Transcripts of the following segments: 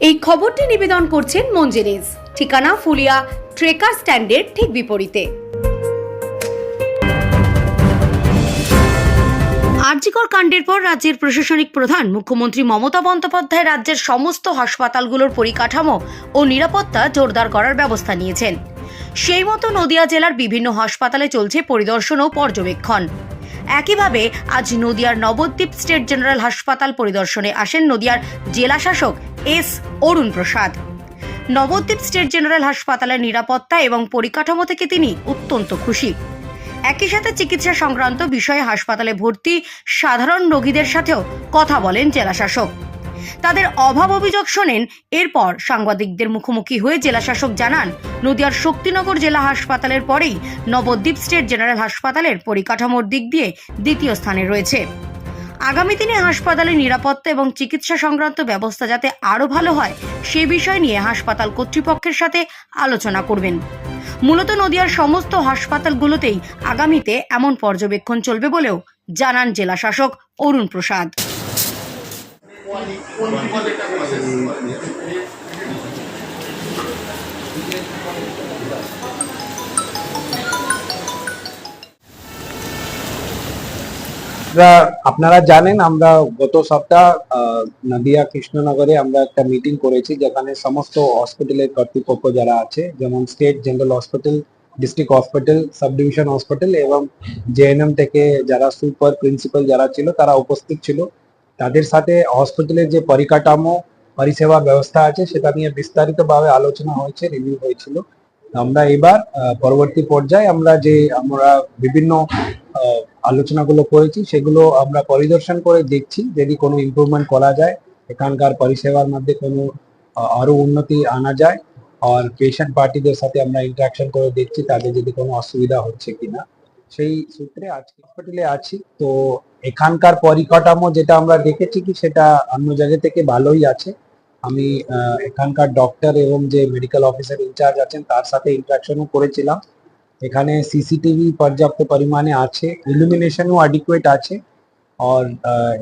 এই খবরটি নিবেদন করছেন মঞ্জেরিজ, ঠিকানা ফুলিয়া ট্রেকার স্ট্যান্ডের ঠিক বিপরীতে। আরজিকর কাণ্ডের পর রাজ্যের প্রশাসনিক প্রধান মুখ্যমন্ত্রী মমতা বন্দ্যোপাধ্যায় রাজ্যের সমস্ত হাসপাতালগুলোর পরিকাঠামো ও নিরাপত্তা জোরদার করার ব্যবস্থা নিয়েছেন। সেই মতো নদিয়া জেলার বিভিন্ন হাসপাতালে চলছে পরিদর্শন ও পর্যবেক্ষণ। একইভাবে আজ নদিয়ার নবদ্বীপ স্টেট জেনারেল হাসপাতাল পরিদর্শনে আসেন নদিয়ার জেলা শাসক এস অরুণ প্রসাদ। নবদ্বীপ স্টেট জেনারেল হাসপাতালের নিরাপত্তা এবং পরিকাঠামো থেকে তিনি অত্যন্ত খুশি। একই সাথে চিকিৎসা সংক্রান্ত বিষয়ে হাসপাতালে ভর্তি সাধারণ রোগীদের সাথেও কথা বলেন জেলাশাসক। তাদের অভাব অভিযোগ শোনেন। এরপর সাংবাদিকদের মুখোমুখি হয়ে জেলাশাসক জানান, নদিয়ার শক্তিনগর জেলা হাসপাতালের পরেই নবদ্বীপ স্টেট জেনারেল হাসপাতালের পরিকাঠামোর দিক দিয়ে দ্বিতীয় স্থানে রয়েছে। আগামী দিনে হাসপাতালের নিরাপত্তা এবং চিকিৎসা সংক্রান্ত ব্যবস্থা যাতে আরও ভালো হয় সে বিষয় নিয়ে হাসপাতাল কর্তৃপক্ষের সাথে আলোচনা করবেন। মূলত নদিয়ার সমস্ত হাসপাতালগুলোতেই আগামীতে এমন পর্যবেক্ষণ চলবে বলেও জানান জেলা শাসক অরুণ প্রসাদ। আপনারা জানেন আমরা গত সপ্তাহ নদিয়া কৃষ্ণনগরে আমরা একটা মিটিং করেছি, যেখানে সমস্ত হসপিটালের কর্তৃপক্ষ যারা আছে, যেমন state general hospital, district hospital, sub division hospital এবং জেএনএম থেকে যারা সুপার প্রিন্সিপাল যারা ছিল তারা উপস্থিত ছিল। তাদের সাথে হসপিটালের যে পরিকাঠামো পরিষেবা ব্যবস্থা আছে সেটা নিয়ে বিস্তারিতভাবে আলোচনা হয়েছে, রিভিউ হয়েছিল। আমরা এবার পরবর্তী পর্যায়ে আমরা বিভিন্ন আলোচনাগুলো করেছি সেগুলো আমরা পরিদর্শন করে দেখছি যদি কোনো ইমপ্রুভমেন্ট করা যায়, এখানকার পরিষেবার মধ্যে কোনো আরো উন্নতি আনা যায়। আর পেশেন্ট পার্টিদের সাথে আমরা ইন্টারাকশন করে দেখছি তাদের যদি কোনো অসুবিধা হচ্ছে কিনা। সেই সূত্রে আজকে হসপিটালে আছি। তো এখানকার পরিকাঠামো যেটা আমরা দেখেছি কি সেটা অন্য জায়গা থেকে ভালোই আছে। আমি এখানকার ডক্টর এবং যে মেডিকেল অফিসার ইনচার্জ আছেন তার সাথে ইন্টারাকশনও করেছিলাম। এখানে সিসিটিভি পর্যাপ্ত পরিমাণে আছে, ইলুমিনেশনও অ্যাডিকুয়েট আছে। আর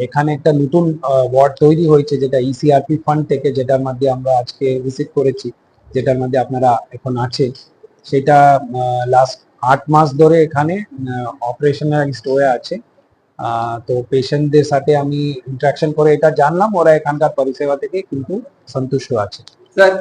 এখানে একটা নতুন ওয়ার্ড তৈরি হয়েছে যেটা ইসিআরপি ফান্ড থেকে, যেটার মধ্যে আমরা আজকে ভিজিট করেছি, যেটার মধ্যে আপনারা এখন আছে। সেটা লাস্ট 8 মাস ধরে এখানে অপারেশনালাইজড হয়ে আছে। তো পেশেন্টদের সাথে আমি ইন্টারাকশন করে এটা জানলাম, ওরা এখানকার পরিষেবা থেকে কিন্তু সন্তুষ্ট আছে। স্যার